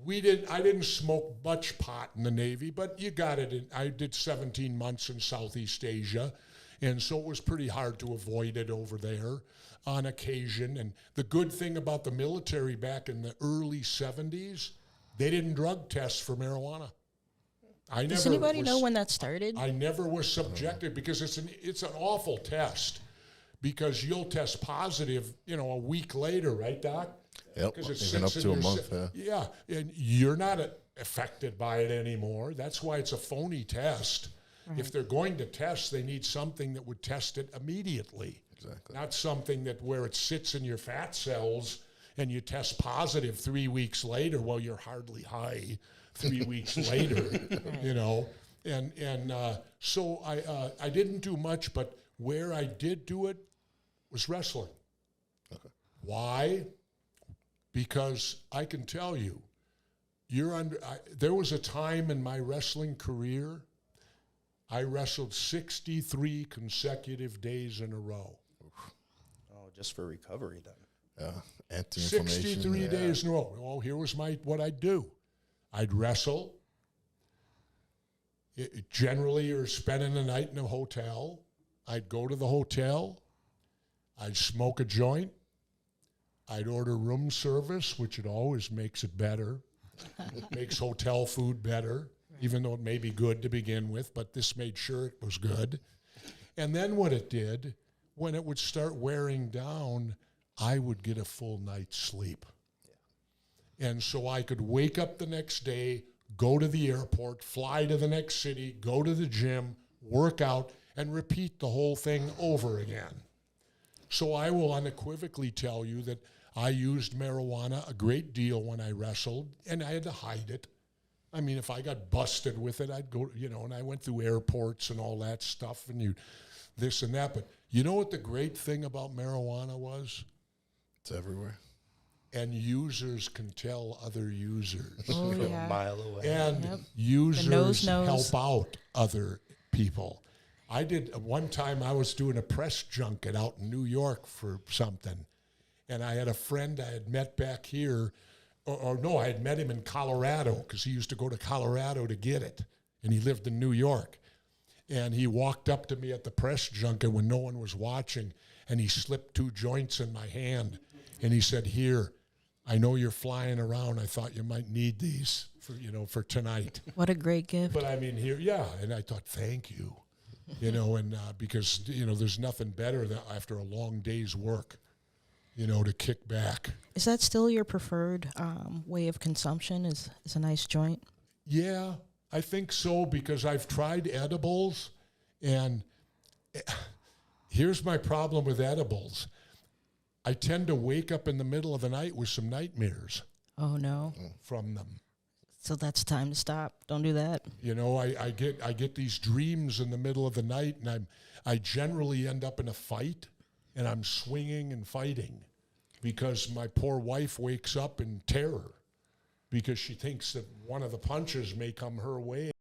I didn't smoke much pot in the Navy, but you got it. I did 17 months in Southeast Asia, and so it was pretty hard to avoid it over there on occasion. And the good thing about the military back in the early 70s, they didn't drug test for marijuana. Does anybody know when that started? I never was subjected because it's an awful test because you'll test positive, a week later, right, Doc? Yep, even up to a month, Yeah, and you're not affected by it anymore. That's why it's a phony test. Right. If they're going to test, they need something that would test it immediately. Exactly. Not something that where it sits in your fat cells and you test positive 3 weeks later. Well, you're hardly high 3 weeks later, And so I didn't do much, but where I did do it was wrestling. Okay. Why? Because I can tell you, there was a time in my wrestling career, I wrestled 63 consecutive days in a row. Oh, just for recovery then. Yeah, anti-inflammation. 63 days in a row. Well, here was what I'd do. I'd wrestle. Generally, you're spending the night in a hotel. I'd go to the hotel. I'd smoke a joint. I'd order room service, which it always makes it better. Makes hotel food better, even though it may be good to begin with, but this made sure it was good. And then what it did, when it would start wearing down, I would get a full night's sleep. Yeah. And so I could wake up the next day, go to the airport, fly to the next city, go to the gym, work out, and repeat the whole thing over again. So I will unequivocally tell you that I used marijuana a great deal when I wrestled, and I had to hide it. I mean, if I got busted with it, I'd go, and I went through airports and all that stuff, and this and that. But you know what the great thing about marijuana was? It's everywhere. And users can tell other users. Oh, From yeah. a mile away. And users knows. help out other people. One time I was doing a press junket out in New York for something, and I had a friend I had met back here, I had met him in Colorado because he used to go to Colorado to get it, and he lived in New York. And he walked up to me at the press junket when no one was watching, and he slipped 2 joints in my hand, and he said, "Here, I know you're flying around. I thought you might need these for tonight." What a great gift. But I mean, and I thought, thank you. Because, there's nothing better than after a long day's work, to kick back. Is that still your preferred way of consumption, is a nice joint? Yeah, I think so, because I've tried edibles, and here's my problem with edibles. I tend to wake up in the middle of the night with some nightmares. Oh, no. From them. So that's time to stop. Don't do that. I get these dreams in the middle of the night, and I generally end up in a fight, and I'm swinging and fighting because my poor wife wakes up in terror because she thinks that one of the punches may come her way.